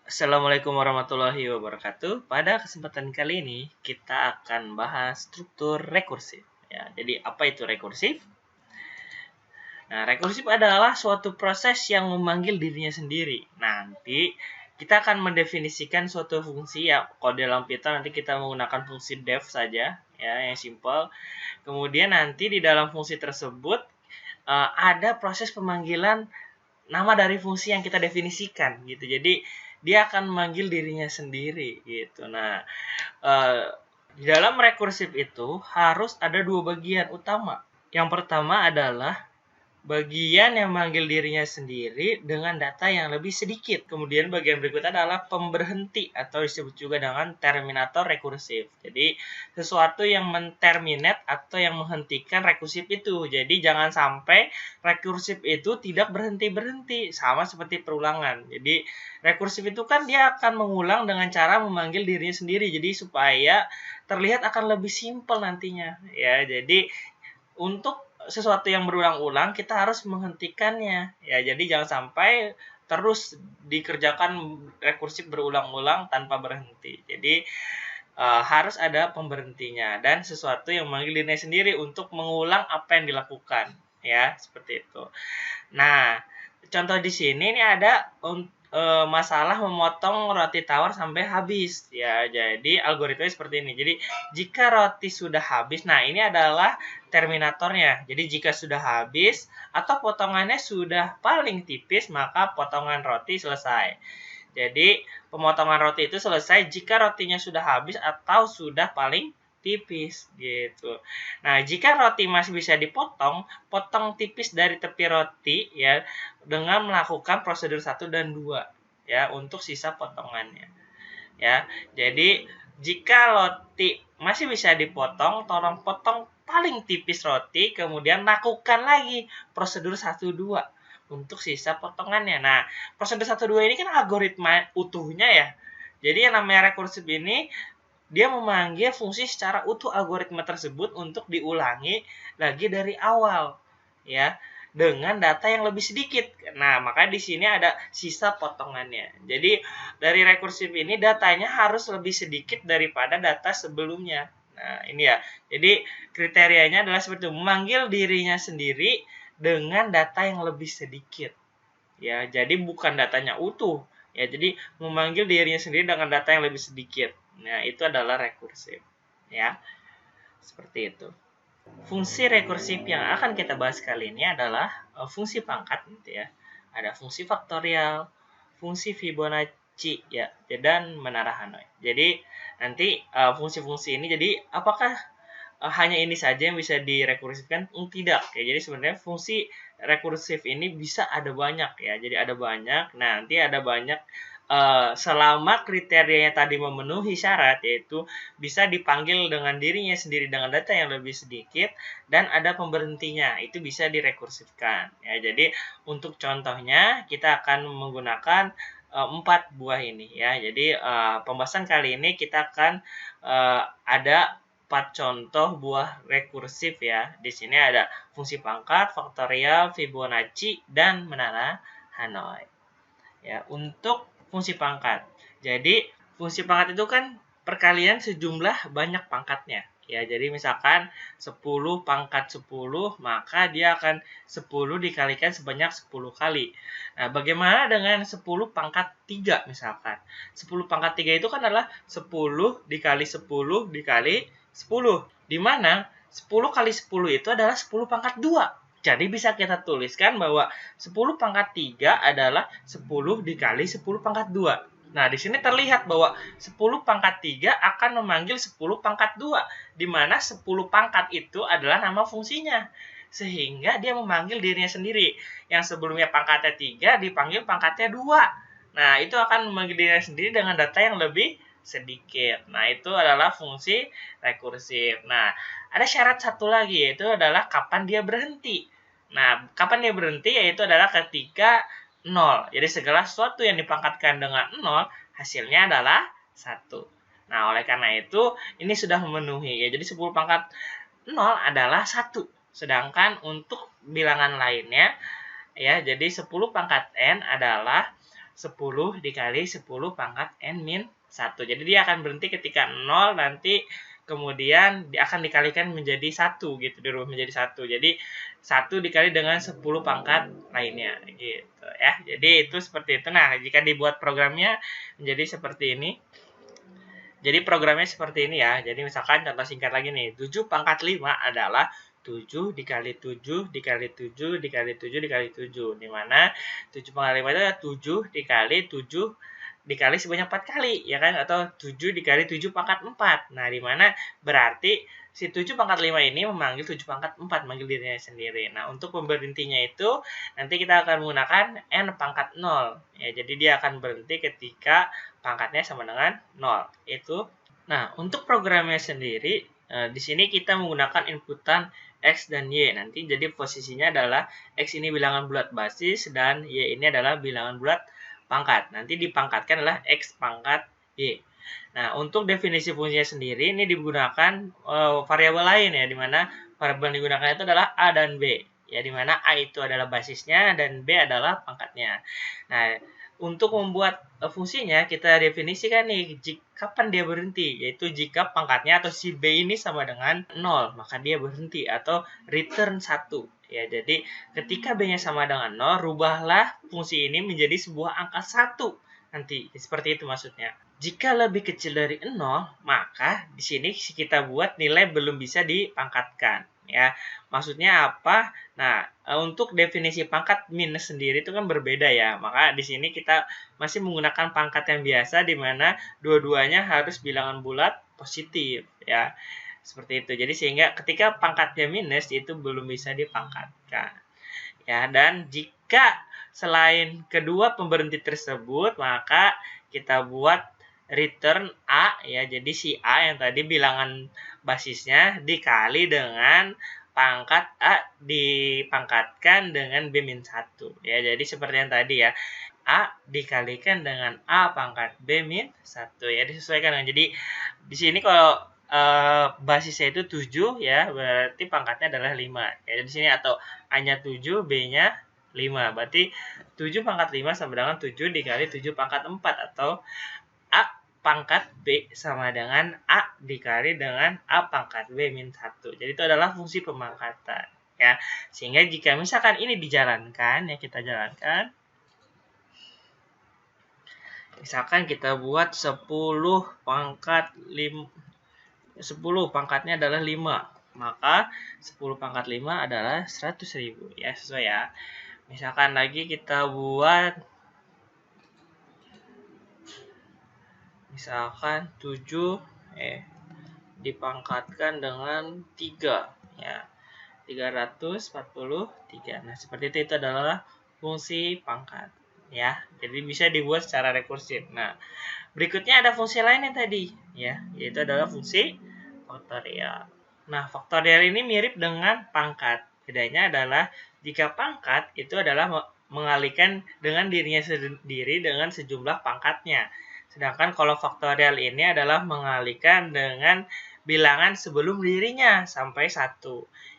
Assalamualaikum warahmatullahi wabarakatuh. Pada kesempatan kali ini kita akan bahas struktur rekursif. Ya, jadi apa itu rekursif? Nah, rekursif adalah suatu proses yang memanggil dirinya sendiri. Nanti kita akan mendefinisikan suatu fungsi ya. Kalau dalam Python nanti kita menggunakan fungsi def saja, ya, yang simple. Kemudian nanti di dalam fungsi tersebut ada proses pemanggilan nama dari fungsi yang kita definisikan gitu. Jadi dia akan memanggil dirinya sendiri gitu. Nah, di dalam rekursif itu harus ada dua bagian utama. Yang pertama adalah bagian yang memanggil dirinya sendiri dengan data yang lebih sedikit. Kemudian bagian berikutnya adalah pemberhenti atau disebut juga dengan terminator rekursif. Jadi sesuatu yang menterminate atau yang menghentikan rekursif itu. Jadi jangan sampai rekursif itu tidak berhenti-berhenti, sama seperti perulangan. Jadi rekursif itu kan dia akan mengulang dengan cara memanggil dirinya sendiri. Jadi supaya terlihat akan lebih simpel nantinya. Ya, jadi untuk sesuatu yang berulang-ulang kita harus menghentikannya ya, jadi jangan sampai terus dikerjakan rekursif berulang-ulang tanpa berhenti. Jadi harus ada pemberhentinya dan sesuatu yang memanggil dirinya sendiri untuk mengulang apa yang dilakukan ya, seperti itu. Nah, contoh di sini ini ada masalah memotong roti tawar sampai habis ya. Jadi algoritmanya seperti ini. Jadi jika roti sudah habis, nah ini adalah terminatornya. Jadi jika sudah habis atau potongannya sudah paling tipis, maka potongan roti selesai. Jadi pemotongan roti itu selesai jika rotinya sudah habis atau sudah paling tipis gitu. Nah, jika roti masih bisa dipotong, potong tipis dari tepi roti ya dengan melakukan prosedur 1 dan 2 ya untuk sisa potongannya. Ya. Jadi jika roti masih bisa dipotong, tolong potong paling tipis roti, kemudian lakukan lagi prosedur 1 2 untuk sisa potongannya. Nah, prosedur 1 2 ini kan algoritma utuhnya ya. Jadi yang namanya rekursif ini dia memanggil fungsi secara utuh algoritma tersebut untuk diulangi lagi dari awal ya dengan data yang lebih sedikit. Nah, maka di sini ada sisa potongannya. Jadi dari rekursif ini datanya harus lebih sedikit daripada data sebelumnya. Nah, ini ya. Jadi kriterianya adalah seperti itu, memanggil dirinya sendiri dengan data yang lebih sedikit. Ya, jadi bukan datanya utuh. Ya, jadi memanggil dirinya sendiri dengan data yang lebih sedikit. Nah, itu adalah rekursif. Ya, seperti itu. Fungsi rekursif yang akan kita bahas kali ini adalah fungsi pangkat gitu ya. Ada fungsi faktorial, fungsi Fibonacci ya, dan menara Hanoi. Jadi nanti fungsi-fungsi ini jadi apakah hanya ini saja yang bisa direkursifkan? Tidak. Ya, jadi sebenarnya fungsi rekursif ini bisa ada banyak ya. Jadi ada banyak. Nah, nanti ada banyak selama kriterianya tadi memenuhi syarat, yaitu bisa dipanggil dengan dirinya sendiri dengan data yang lebih sedikit dan ada pemberhentinya, itu bisa direkursifkan ya. Jadi untuk contohnya kita akan menggunakan 4 buah ini ya. Jadi pembahasan kali ini kita akan ada 4 contoh buah rekursif ya. Di sini ada fungsi pangkat, faktorial, Fibonacci, dan menara Hanoi. Ya, untuk fungsi pangkat. Jadi, fungsi pangkat itu kan perkalian sejumlah banyak pangkatnya. Ya, jadi misalkan 10 pangkat 10, maka dia akan 10 dikalikan sebanyak 10 kali. Nah, bagaimana dengan 10 pangkat 3 misalkan? 10 pangkat 3 itu kan adalah 10 dikali 10 dikali 10. Di mana 10 kali 10 itu adalah 10 pangkat 2. Jadi bisa kita tuliskan bahwa 10 pangkat 3 adalah 10 dikali 10 pangkat 2. Nah, di sini terlihat bahwa 10 pangkat 3 akan memanggil 10 pangkat 2, di mana 10 pangkat itu adalah nama fungsinya. Sehingga dia memanggil dirinya sendiri. Yang sebelumnya pangkatnya 3 dipanggil pangkatnya 2. Nah, itu akan memanggil dirinya sendiri dengan data yang lebih sedikit. Nah, itu adalah fungsi rekursif. Nah, ada syarat satu lagi, yaitu adalah kapan dia berhenti. Nah, kapan dia berhenti? Yaitu adalah ketika 0. Jadi segala sesuatu yang dipangkatkan dengan 0, hasilnya adalah 1. Nah, oleh karena itu, ini sudah memenuhi. Ya, jadi 10 pangkat 0 adalah 1. Sedangkan untuk bilangan lainnya, ya, jadi 10 pangkat n adalah 10 dikali 10 pangkat n min 1. Jadi dia akan berhenti ketika 0, nanti kemudian dia akan dikalikan menjadi 1 gitu, dirubah menjadi 1. Jadi 1 dikali dengan 10 pangkat lainnya gitu ya. Jadi itu seperti itu. Nah, jika dibuat programnya menjadi seperti ini. Jadi programnya seperti ini ya. Jadi misalkan contoh singkat lagi nih. 7 pangkat 5 adalah 7 dikali 7 dikali 7 dikali 7 dikali 7. Dimana 7 pangkat 5 itu adalah 7 dikali 7 dikali sebanyak 4 kali, ya kan? Atau 7 dikali 7 pangkat 4. Nah, dimana berarti si 7 pangkat 5 ini memanggil 7 pangkat 4, manggil dirinya sendiri. Nah, untuk pemberhentinya itu, nanti kita akan menggunakan n pangkat 0. Ya, jadi dia akan berhenti ketika pangkatnya sama dengan 0. Itu. Nah, untuk programnya sendiri, di sini kita menggunakan inputan X dan Y. Nanti jadi posisinya adalah X ini bilangan bulat basis dan Y ini adalah bilangan bulat pangkat. Nanti dipangkatkan adalah X pangkat Y. Nah, untuk definisi fungsinya sendiri ini digunakan variabel lain ya, di mana variabel yang digunakan itu adalah A dan B. Ya, di mana A itu adalah basisnya dan B adalah pangkatnya. Nah, untuk membuat fungsinya kita definisikan nih kapan dia berhenti, yaitu jika pangkatnya atau si B ini sama dengan 0, maka dia berhenti atau return 1. Ya, jadi ketika B-nya sama dengan 0, rubahlah fungsi ini menjadi sebuah angka 1 nanti. Seperti itu maksudnya. Jika lebih kecil dari 0, maka di sini kita buat nilai belum bisa dipangkatkan. Ya, maksudnya apa? Nah, untuk definisi pangkat minus sendiri itu kan berbeda ya. Maka di sini kita masih menggunakan pangkat yang biasa, di mana dua-duanya harus bilangan bulat positif ya. Seperti itu. Jadi sehingga ketika pangkatnya minus itu belum bisa dipangkatkan. Ya, dan jika selain kedua pemberhenti tersebut, maka kita buat return A ya. Jadi si A yang tadi bilangan basisnya dikali dengan pangkat A dipangkatkan dengan B-1 ya. Jadi seperti yang tadi ya. A dikalikan dengan A pangkat B-1 ya, disesuaikan. Jadi di sini kalau basisnya itu 7 ya, berarti pangkatnya adalah 5. Ya di sini atau A-nya 7, B-nya 5. Berarti 7 pangkat 5 sama dengan 7 dikali 7 pangkat 4 atau A pangkat B sama dengan A dikali dengan A pangkat B-1. Jadi itu adalah fungsi pemangkatan ya. Sehingga jika misalkan ini dijalankan ya, kita jalankan. Misalkan kita buat 10 pangkat 5, 10 pangkatnya adalah 5. Maka 10 pangkat 5 adalah 100.000 ya, sesuai ya. Misalkan lagi kita buat misalkan 7 dipangkatkan dengan 3 ya. 343. Nah, seperti itu adalah fungsi pangkat ya. Jadi bisa dibuat secara rekursif. Nah, berikutnya ada fungsi lain yang tadi ya, yaitu adalah fungsi faktorial. Nah, faktorial ini mirip dengan pangkat. Bedanya adalah jika pangkat itu adalah mengalihkan dengan dirinya sendiri dengan sejumlah pangkatnya. Sedangkan kalau faktorial ini adalah mengalihkan dengan bilangan sebelum dirinya sampai 1.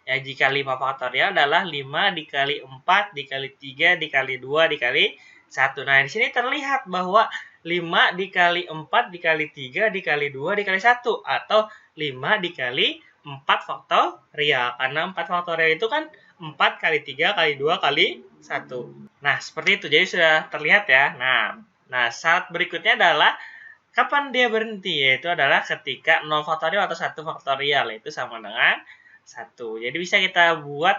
Ya, jika 5 faktorial adalah 5 dikali 4 dikali 3 dikali 2 dikali 1. Nah, di sini terlihat bahwa 5 dikali 4 dikali 3 dikali 2 dikali 1 atau 5 dikali 4 faktorial. Karena 4 faktorial itu kan 4 kali 3 kali 2 kali 1. Nah, seperti itu. Jadi sudah terlihat ya. Nah, syarat berikutnya adalah kapan dia berhenti, yaitu adalah ketika 0 faktorial atau 1 faktorial, itu sama dengan 1. Jadi bisa kita buat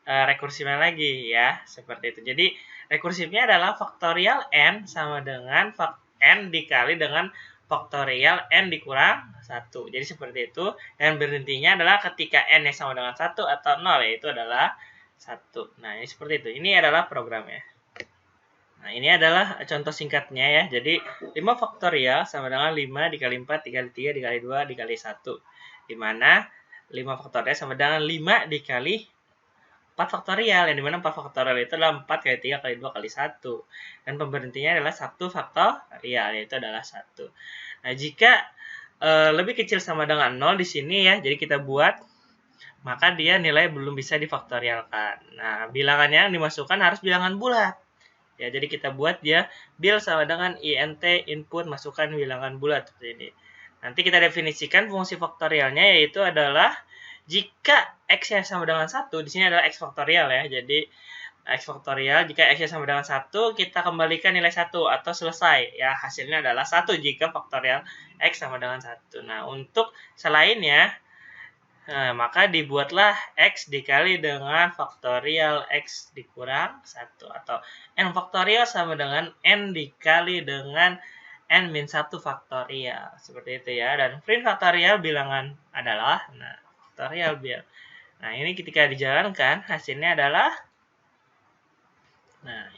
rekursifnya lagi ya, seperti itu. Jadi rekursifnya adalah faktorial n sama dengan n dikali dengan faktorial n dikurang 1. Jadi seperti itu. Dan berhentinya adalah ketika n yang sama dengan 1 atau 0, yaitu adalah 1. Nah, ini seperti itu. Ini adalah programnya. Nah, ini adalah contoh singkatnya ya. Jadi 5 faktorial sama dengan 5 dikali 4 dikali 3 dikali 2 dikali 1. Dimana 5 faktorial sama dengan 5 dikali 4 faktorial. Yang dimana 4 faktorial itu adalah 4 kali 3 kali 2 kali 1. Dan pemberhentinya adalah 1 faktorial, yaitu adalah 1. Nah, jika lebih kecil sama dengan 0 di sini ya, jadi kita buat, maka dia nilai belum bisa difaktorialkan. Nah, bilangannya yang dimasukkan harus bilangan bulat. Ya, jadi kita buat dia bil sama dengan int input masukkan bilangan bulat seperti ini. Nanti kita definisikan fungsi faktorialnya, yaitu adalah jika x-nya sama dengan 1, di sini adalah x faktorial ya. Jadi x faktorial, jika x-nya sama dengan 1, kita kembalikan nilai 1 atau selesai. Ya, hasilnya adalah 1 jika faktorial x sama dengan 1. Nah, untuk selainnya, maka dibuatlah x dikali dengan faktorial x dikurang 1. Atau n faktorial sama dengan n dikali dengan n-1 faktorial. Seperti itu ya. Dan print faktorial bilangan adalah, faktorial biar. Nah, ini ketika dijalankan, hasilnya adalah,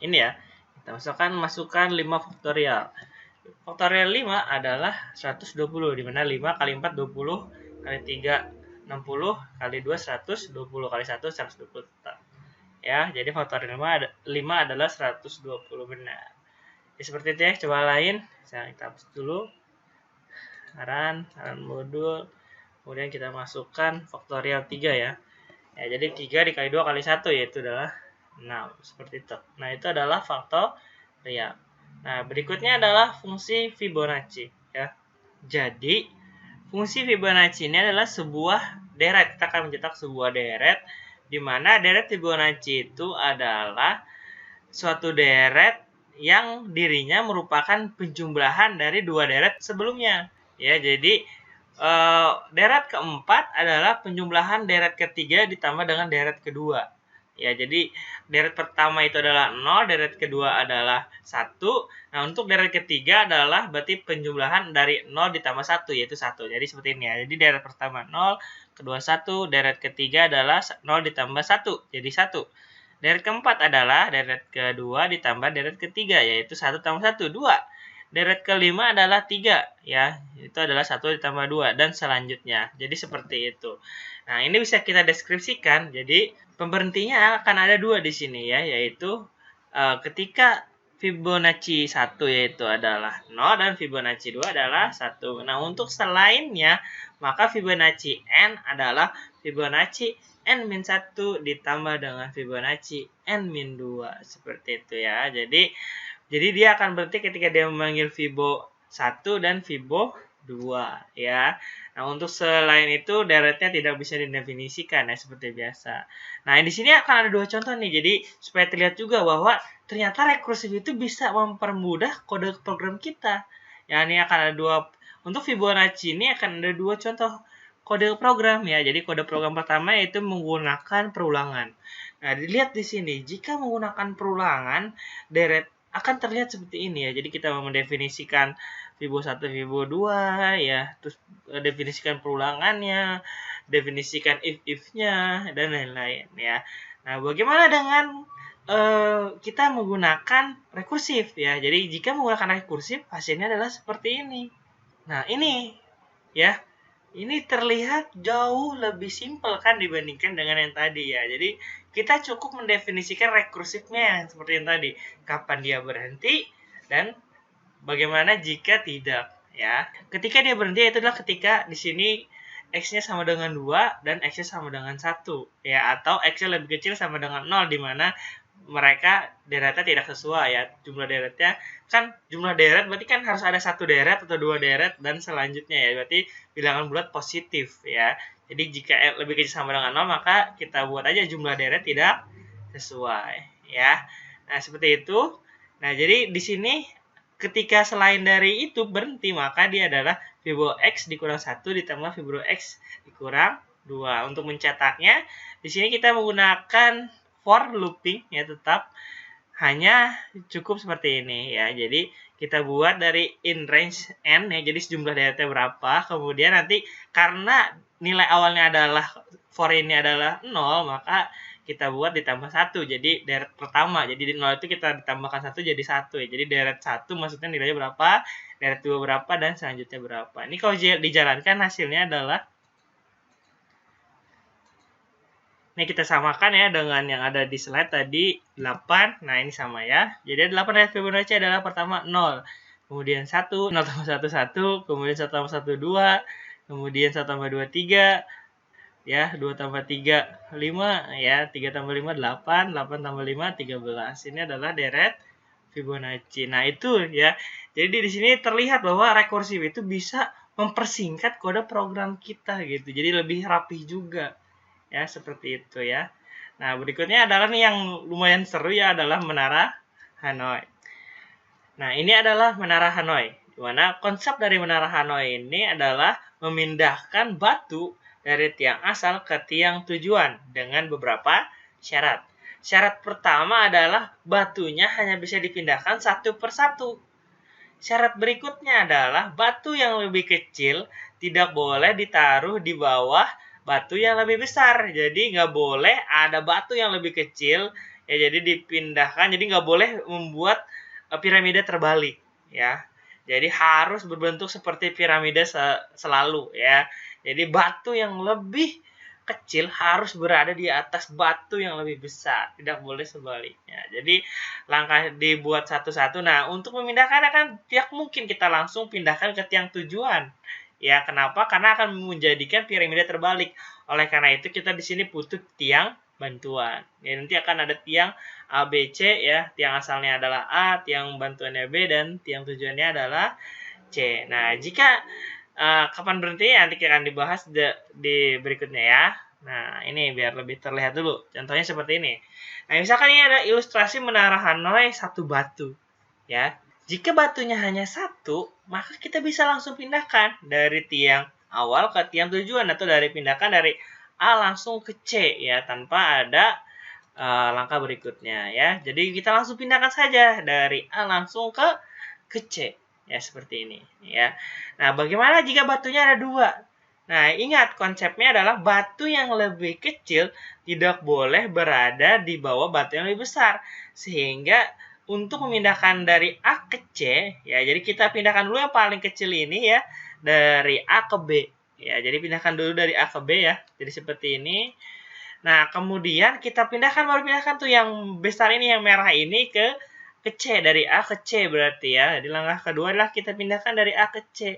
ini ya. Kita masukkan 5 faktorial. Faktorial 5 adalah 120, di mana 5 kali 4, 20, kali 3, 60, kali 2, 120, kali 1, 120 tetap. Ya, jadi faktorial 5 adalah 120 benar. Ya, seperti itu ya, coba lain. Kita hapus dulu. Saran modul. Kemudian kita masukkan faktorial 3 ya. Ya, jadi 3 dikali 2 kali 1 yaitu adalah 6. Seperti itu. Nah, itu adalah faktorial. Nah, berikutnya adalah fungsi Fibonacci ya. Jadi, fungsi Fibonacci ini adalah sebuah deret. Kita akan mencetak sebuah deret di mana deret Fibonacci itu adalah suatu deret yang dirinya merupakan penjumlahan dari dua deret sebelumnya. Ya, jadi deret keempat adalah penjumlahan deret ketiga ditambah dengan deret kedua. Ya, jadi deret pertama itu adalah 0, deret kedua adalah 1. Nah, untuk deret ketiga adalah berarti penjumlahan dari 0 ditambah 1, yaitu 1. Jadi seperti ini ya. Jadi deret pertama 0, kedua 1, deret ketiga adalah 0 ditambah 1, jadi 1. Deret keempat adalah deret kedua ditambah deret ketiga, yaitu 1 tambah 1, 2. Deret kelima adalah 3, ya. Itu adalah 1 ditambah 2, dan selanjutnya. Jadi seperti itu. Nah, ini bisa kita deskripsikan. Jadi, pemberhentinya akan ada 2 di sini ya, yaitu ketika Fibonacci 1 yaitu adalah 0 dan Fibonacci 2 adalah 1. Nah, untuk selainnya, maka Fibonacci n adalah Fibonacci n-1 ditambah dengan Fibonacci n-2. Seperti itu ya. Jadi dia akan berhenti ketika dia memanggil Fibo 1 dan Fibo 2 ya. Nah, untuk selain itu deretnya tidak bisa didefinisikan ya seperti biasa. Nah, di sini akan ada 2 contoh nih. Jadi supaya terlihat juga bahwa ternyata rekursif itu bisa mempermudah kode program kita. Ya, ini akan ada 2 untuk Fibonacci ini akan ada 2 contoh kode program ya. Jadi kode program pertama yaitu menggunakan perulangan. Nah, dilihat di sini jika menggunakan perulangan deret akan terlihat seperti ini ya. Jadi kita mendefinisikan Fibo 1, Fibo 2 ya, terus definisikan perulangannya, definisikan if-nya dan lain-lain ya. Nah, bagaimana dengan kita menggunakan rekursif ya. Jadi jika menggunakan rekursif hasilnya adalah seperti ini. Nah, ini ya. Ini terlihat jauh lebih simpel kan dibandingkan dengan yang tadi ya. Jadi kita cukup mendefinisikan rekursifnya yang seperti yang tadi. Kapan dia berhenti dan bagaimana jika tidak ya. Ketika dia berhenti itu adalah ketika di sini x-nya sama dengan 2 dan x-nya sama dengan 1 ya, atau x-nya lebih kecil sama dengan 0 di mana mereka deretnya tidak sesuai ya. Jumlah deretnya kan jumlah deret berarti kan harus ada 1 deret atau 2 deret dan selanjutnya ya. Berarti bilangan bulat positif ya. Jadi jika lebih kecil sama dengan 0 maka kita buat aja jumlah deret tidak sesuai ya. Nah, seperti itu. Nah, jadi di sini ketika selain dari itu berhenti maka dia adalah Fibo X dikurang 1 ditambah Fibo X dikurang 2. Untuk mencetaknya di sini kita menggunakan for looping ya, tetap hanya cukup seperti ini ya. Jadi kita buat dari in range n ya, jadi sejumlah deretnya berapa, kemudian nanti karena nilai awalnya adalah for ini adalah 0 maka kita buat ditambah 1 jadi deret pertama. Jadi di 0 itu kita ditambahkan 1 jadi 1 ya. Jadi deret 1 maksudnya nilainya berapa, deret 2 berapa, dan selanjutnya berapa. Ini kalau dijalankan hasilnya adalah, ini kita samakan ya dengan yang ada di slide tadi 8. Nah, ini sama ya. Jadi 8 deret Fibonacci adalah pertama 0. Kemudian 1, 0 tambah 1, 1. Kemudian 1 tambah 1, 2. Kemudian 1 tambah 2, 3. Ya, 2 tambah 3, 5. Ya, 3 tambah 5, 8. 8 tambah 5, 13. Ini adalah deret Fibonacci. Nah, itu ya. Jadi di sini terlihat bahwa rekursif itu bisa mempersingkat kode program kita gitu. Jadi lebih rapih juga. Ya, seperti itu ya. Nah, berikutnya adalah nih yang lumayan seru ya, adalah menara Hanoi. Nah, ini adalah menara Hanoi. Di mana konsep dari menara Hanoi ini adalah memindahkan batu dari tiang asal ke tiang tujuan dengan beberapa syarat. Syarat pertama adalah batunya hanya bisa dipindahkan satu persatu. Syarat berikutnya adalah batu yang lebih kecil tidak boleh ditaruh di bawah batu yang lebih besar. Jadi nggak boleh ada batu yang lebih kecil, ya jadi dipindahkan. Jadi nggak boleh membuat piramida terbalik, ya. Jadi harus berbentuk seperti piramida selalu, ya. Jadi batu yang lebih kecil harus berada di atas batu yang lebih besar, tidak boleh sebaliknya. Jadi langkah dibuat satu-satu. Nah, untuk memindahkan kan tidak mungkin kita langsung pindahkan ke tiang tujuan. Ya, kenapa? Karena akan menjadikan piramida terbalik. Oleh karena itu kita di sini butuh tiang bantuan. Ya, nanti akan ada tiang A, B, C ya. Tiang asalnya adalah A, tiang bantuannya B, dan tiang tujuannya adalah C. Nah, jika kapan berhenti nanti akan dibahas di berikutnya ya. Nah, ini biar lebih terlihat dulu. Contohnya seperti ini. Nah, misalkan ini ada ilustrasi menara Hanoi satu batu. Ya, jika batunya hanya satu, maka kita bisa langsung pindahkan dari tiang awal ke tiang tujuan, atau pindahkan dari A langsung ke C ya, tanpa ada langkah berikutnya ya. Jadi kita langsung pindahkan saja dari A langsung ke C. Ya, seperti ini ya. Nah, bagaimana jika batunya ada dua? Nah, ingat konsepnya adalah batu yang lebih kecil tidak boleh berada di bawah batu yang lebih besar. Sehingga untuk memindahkan dari A ke C, ya jadi kita pindahkan dulu yang paling kecil ini ya, dari A ke B. Ya, jadi pindahkan dulu dari A ke B ya. Jadi seperti ini. Nah, kemudian kita baru pindahkan tuh yang besar ini, yang merah ini ke C, dari A ke C berarti ya. Jadi langkah kedua adalah kita pindahkan dari A ke C.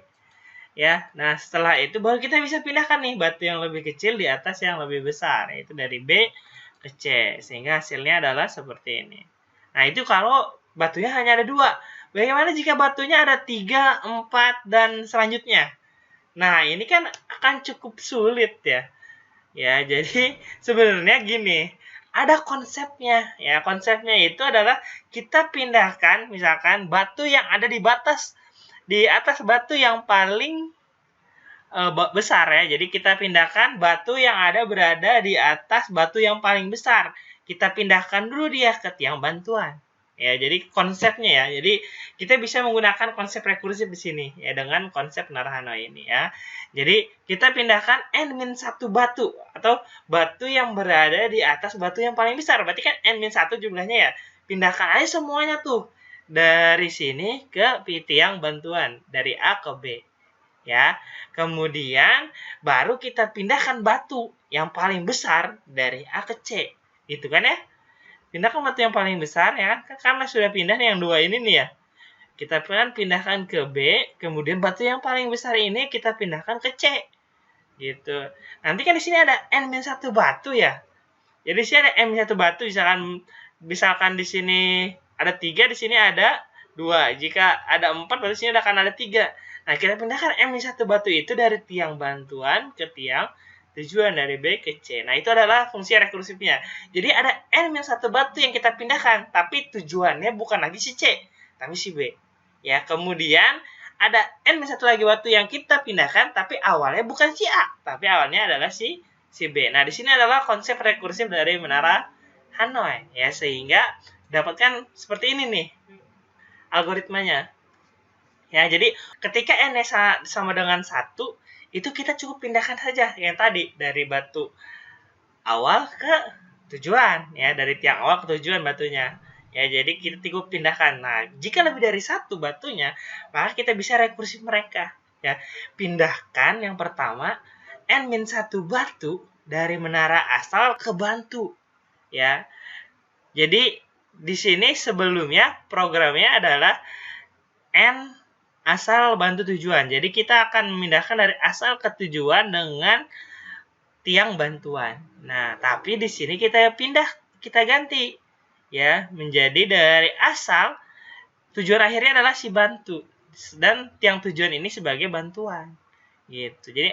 Ya, nah setelah itu baru kita bisa pindahkan nih batu yang lebih kecil di atas yang lebih besar, yaitu dari B ke C. Sehingga hasilnya adalah seperti ini. Nah, itu kalau batunya hanya ada dua. Bagaimana jika batunya ada 3, 4, dan selanjutnya? Nah, ini kan akan cukup sulit ya. Ya, jadi sebenarnya gini, ada konsepnya. Ya, konsepnya itu adalah kita pindahkan misalkan batu yang ada di atas batu yang paling besar ya. Jadi kita pindahkan batu yang berada di atas batu yang paling besar. Kita pindahkan dulu dia ke tiang bantuan. Ya, jadi konsepnya ya. Jadi kita bisa menggunakan konsep rekursif di sini ya, dengan konsep menara Hanoi ini ya. Jadi kita pindahkan n-1 batu, atau batu yang berada di atas batu yang paling besar. Berarti kan n-1 jumlahnya ya. Pindahkan aja semuanya tuh dari sini ke tiang bantuan, dari A ke B. Ya. Kemudian baru kita pindahkan batu yang paling besar dari A ke C. Gitu kan ya? Pindahkan batu yang paling besar ya kan, karena sudah pindah nih yang dua ini nih ya. Kita pindahkan ke B, kemudian batu yang paling besar ini kita pindahkan ke C. Gitu. Nanti kan di sini ada n-1 batu ya. Jadi di sini ada n-1 batu, misalkan di sini ada 3, di sini ada 2. Jika ada 4, berarti di sini akan ada 3. Nah, kita pindahkan n-1 batu itu dari tiang bantuan ke tiang tujuan, dari B ke C. Nah, itu adalah fungsi rekursifnya. Jadi ada n-1 batu yang kita pindahkan, tapi tujuannya bukan lagi si C, tapi si B. Ya, kemudian ada n-1 lagi batu yang kita pindahkan, tapi awalnya bukan si A, tapi awalnya adalah si B. Nah, di sini adalah konsep rekursif dari menara Hanoi. Ya, sehingga dapatkan seperti ini nih algoritmanya. Ya, jadi ketika n sama dengan 1, itu kita cukup pindahkan saja yang tadi dari batu awal ke tujuan ya, dari tiang awal ke tujuan batunya. Ya, jadi kita cukup pindahkan. Nah, jika lebih dari 1 batunya, maka kita bisa rekursif mereka. Ya, pindahkan yang pertama n-1 batu dari menara asal ke bantu. Ya. Jadi di sini sebelumnya programnya adalah n asal bantu tujuan. Jadi kita akan memindahkan dari asal ke tujuan dengan tiang bantuan. Nah, tapi di sini kita ganti ya, menjadi dari asal tujuan akhirnya adalah si bantu, dan tiang tujuan ini sebagai bantuan gitu. Jadi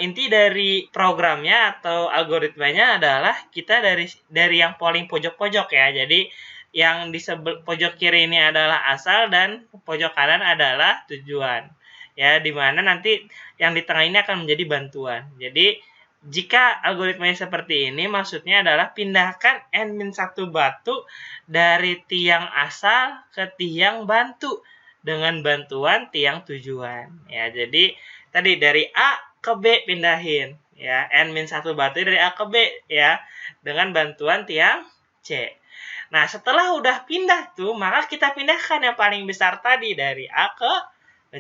inti dari programnya atau algoritmanya adalah kita dari yang paling pojok-pojok ya. Jadi yang di pojok kiri ini adalah asal dan pojok kanan adalah tujuan. Ya, dimana nanti yang di tengah ini akan menjadi bantuan. Jadi jika algoritmanya seperti ini, maksudnya adalah pindahkan n-1 batu dari tiang asal ke tiang bantu dengan bantuan tiang tujuan. Ya, jadi tadi dari A ke B pindahin. Ya, n-1 batu dari A ke B ya dengan bantuan tiang C. Nah, setelah udah pindah tuh, maka kita pindahkan yang paling besar tadi dari A ke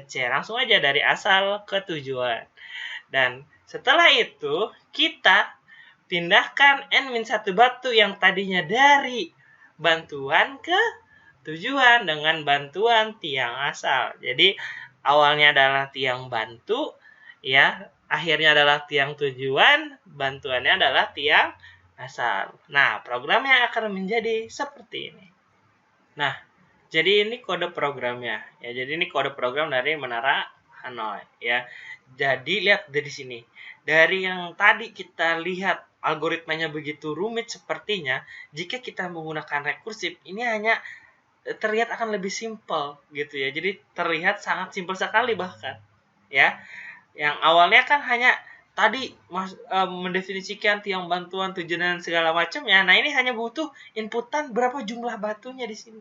C. Langsung aja dari asal ke tujuan. Dan setelah itu, kita pindahkan n-1 batu yang tadinya dari bantuan ke tujuan dengan bantuan tiang asal. Jadi, awalnya adalah tiang bantu, ya, akhirnya adalah tiang tujuan, bantuannya adalah tiang asal. Nah, programnya akan menjadi seperti ini. Nah, jadi ini kode programnya. Ya, jadi ini kode program dari Menara Hanoi, ya. Jadi lihat dari sini. Dari yang tadi kita lihat algoritmanya begitu rumit sepertinya, jika kita menggunakan rekursif, ini hanya terlihat akan lebih simpel gitu ya. Jadi terlihat sangat simpel sekali bahkan. Ya. Yang awalnya kan hanya tadi mendefinisikan tiang bantuan, tujuan dan segala macam ya. Nah, ini hanya butuh inputan berapa jumlah batunya di sini.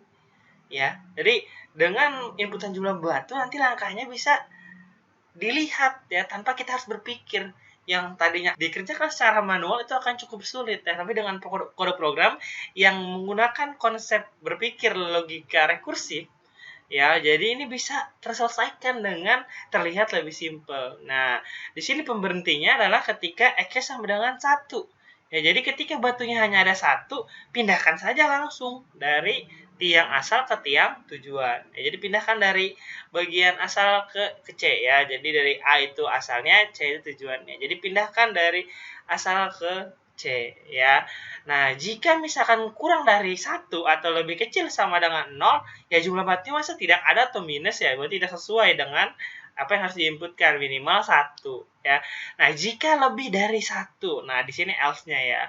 Ya. Jadi dengan inputan jumlah batu nanti langkahnya bisa dilihat ya tanpa kita harus berpikir. Yang tadinya dikerjakan secara manual itu akan cukup sulit ya, tapi dengan kode program yang menggunakan konsep berpikir logika rekursif ya, jadi ini bisa terselesaikan dengan terlihat lebih simpel. Nah, di sini pemberhentinya adalah ketika X sama dengan 1. Ya, jadi ketika batunya hanya ada 1, pindahkan saja langsung dari tiang asal ke tiang tujuan. Ya, jadi pindahkan dari bagian asal ke C ya. Jadi dari A itu asalnya, C itu tujuannya. Jadi pindahkan dari asal ke C ya. Nah, jika misalkan kurang dari 1 atau lebih kecil sama dengan 0, ya jumlah batunya masa tidak ada atau minus ya, berarti tidak sesuai dengan apa yang harus diinputkan, minimal 1 ya. Nah, jika lebih dari 1, nah di sini else-nya ya.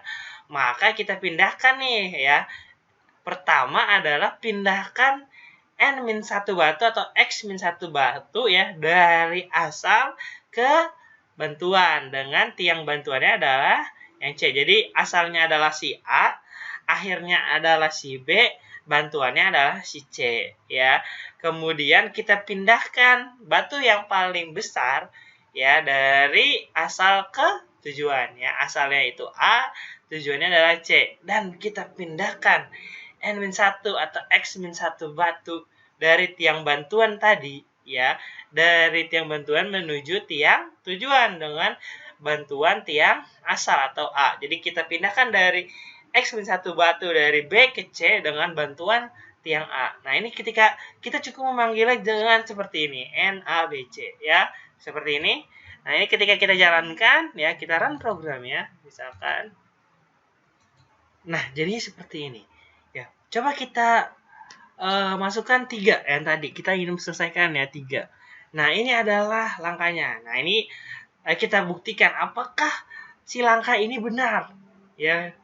Maka kita pindahkan nih ya. Pertama adalah pindahkan n-1 batu atau x-1 batu ya dari asal ke bantuan dengan tiang bantuannya adalah yang C. Jadi asalnya adalah si A, akhirnya adalah si B, bantuannya adalah si C ya. Kemudian kita pindahkan batu yang paling besar ya dari asal ke tujuan ya. Asalnya itu A, tujuannya adalah C, dan kita pindahkan n-1 atau x-1 batu dari tiang bantuan tadi ya, dari tiang bantuan menuju tiang tujuan dengan bantuan tiang asal atau A. Jadi kita pindahkan dari x-1 batu dari B ke C dengan bantuan tiang A. Nah, ini ketika kita cukup memanggilnya dengan seperti ini, N, A, B, C ya. Seperti ini. Nah, ini ketika kita jalankan ya, kita run programnya misalkan. Nah, jadinya seperti ini. Ya, coba kita masukkan 3 yang tadi kita ingin selesaikan ya, 3. Nah, ini adalah langkahnya. Nah, ini kita buktikan apakah si langkah ini benar ya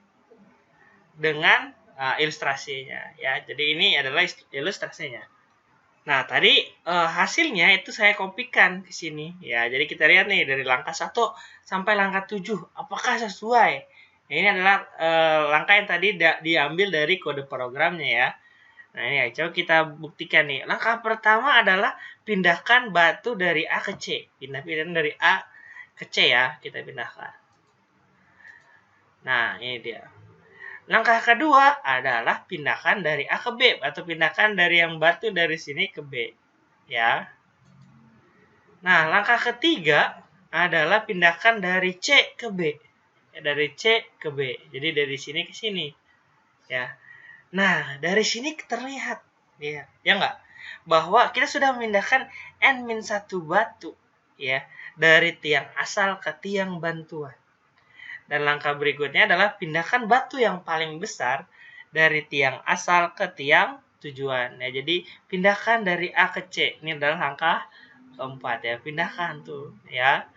dengan ilustrasinya ya. Jadi ini adalah ilustrasinya. Nah, tadi hasilnya itu saya kopikan ke sini ya. Jadi kita lihat nih dari langkah 1 sampai langkah 7 apakah sesuai. Nah, ini adalah langkah yang tadi diambil dari kode programnya ya. Nah, ini ya, coba kita buktikan nih. Langkah pertama adalah pindahkan batu dari A ke C. Pindah-pindah dari A ke C ya, kita pindahkan. Nah, ini dia. Langkah kedua adalah pindahkan dari A ke B, atau pindahkan dari yang batu dari sini ke B. Ya. Nah, langkah ketiga adalah pindahkan dari C ke B. Ya, dari C ke B. Jadi dari sini ke sini. Ya. Nah, dari sini terlihat ya enggak? Bahwa kita sudah memindahkan n-1 batu ya dari tiang asal ke tiang bantuan. Dan langkah berikutnya adalah pindahkan batu yang paling besar dari tiang asal ke tiang tujuan. Ya, jadi pindahkan dari A ke C. Ini adalah langkah keempat ya, pindahkan tuh ya.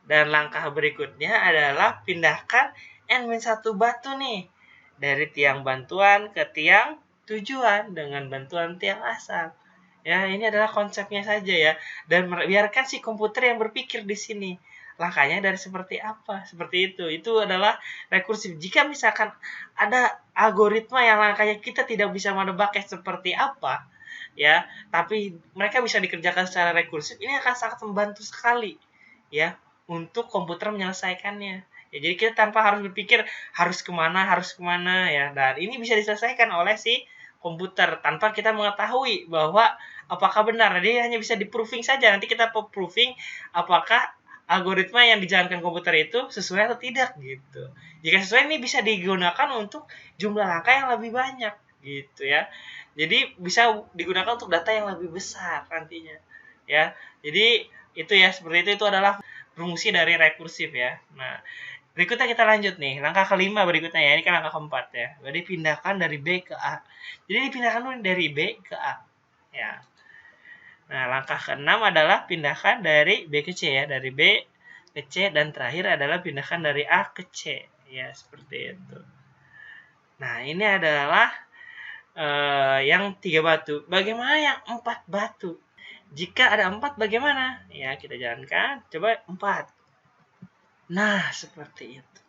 Dan langkah berikutnya adalah pindahkan N-1 batu nih dari tiang bantuan ke tiang tujuan dengan bantuan tiang asal. Ya, ini adalah konsepnya saja ya. Dan biarkan si komputer yang berpikir di sini. Langkahnya dari seperti apa? Seperti itu. Itu adalah rekursif. Jika misalkan ada algoritma yang langkahnya kita tidak bisa menebaknya seperti apa, ya, tapi mereka bisa dikerjakan secara rekursif, ini akan sangat membantu sekali ya untuk komputer menyelesaikannya. Ya, jadi kita tanpa harus berpikir harus kemana ya. Dan ini bisa diselesaikan oleh si komputer tanpa kita mengetahui bahwa apakah benar. Dia hanya bisa di-proving saja. Nanti kita proving apakah algoritma yang dijalankan komputer itu sesuai atau tidak gitu. Jika sesuai, ini bisa digunakan untuk jumlah langkah yang lebih banyak gitu ya. Jadi bisa digunakan untuk data yang lebih besar nantinya ya. Jadi itu ya, seperti itu adalah fungsi dari rekursif ya. Nah, berikutnya kita lanjut nih. Langkah kelima berikutnya ya. Ini kan langkah keempat ya. Jadi pindahkan dari B ke A. Jadi dipindahkan dulu dari B ke A. Ya. Nah, langkah keenam adalah pindahkan dari B ke C ya. Dari B ke C, dan terakhir adalah pindahkan dari A ke C. Ya, seperti itu. Nah, ini adalah yang 3 batu. Bagaimana yang 4 batu? Jika ada 4 bagaimana? Ya, kita jalankan. Coba 4. Nah, seperti itu.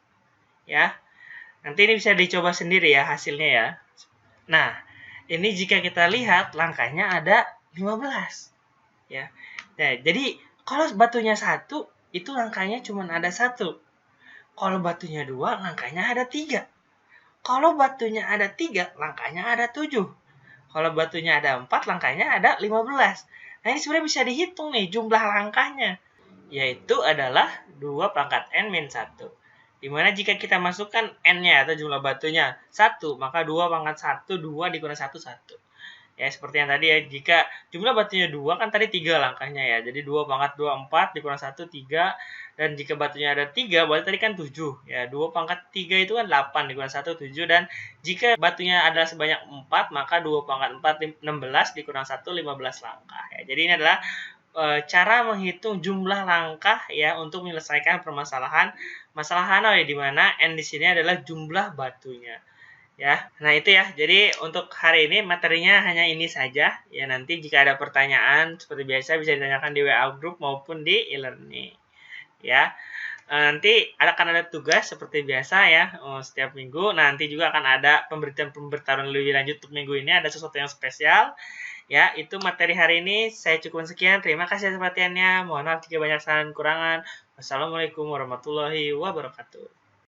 Ya. Nanti ini bisa dicoba sendiri ya hasilnya ya. Nah, ini jika kita lihat langkahnya ada 15. Ya. Nah, jadi kalau batunya 1, itu langkahnya cuma ada 1. Kalau batunya 2, langkahnya ada 3. Kalau batunya ada 3, langkahnya ada 7. Kalau batunya ada 4, langkahnya ada 15. Nah, ini sebenarnya bisa dihitung nih jumlah langkahnya. Yaitu adalah 2 pangkat N-1. Dimana jika kita masukkan N-nya atau jumlah batunya 1, maka 2 pangkat 1, 2 dikurang 1, 1. Ya, seperti yang tadi ya. Jika jumlah batunya 2, kan tadi 3 langkahnya ya. Jadi 2 pangkat 2, 4, dikurang 1, 3. Dan jika batunya ada 3, berarti tadi kan 7. Ya, 2 pangkat 3 itu kan 8, dikurang 1, 7. Dan jika batunya adalah sebanyak 4, maka 2 pangkat 4, 16, dikurang 1, 15 langkah. Ya, jadi ini adalah cara menghitung jumlah langkah ya untuk menyelesaikan permasalahan masalah Hanoi, di mana N di sini adalah jumlah batunya. Ya, nah itu ya. Jadi untuk hari ini materinya hanya ini saja. Ya, nanti jika ada pertanyaan seperti biasa bisa ditanyakan di WA group maupun di e-learning. Ya, nanti akan ada tugas seperti biasa ya setiap minggu. Nanti juga akan ada pemberitahuan lebih lanjut untuk minggu ini. Ada sesuatu yang spesial. Ya, itu materi hari ini. Saya cukup sekian. Terima kasih atas perhatiannya. Mohon maaf jika banyak salah dan kurangan. Wassalamualaikum warahmatullahi wabarakatuh.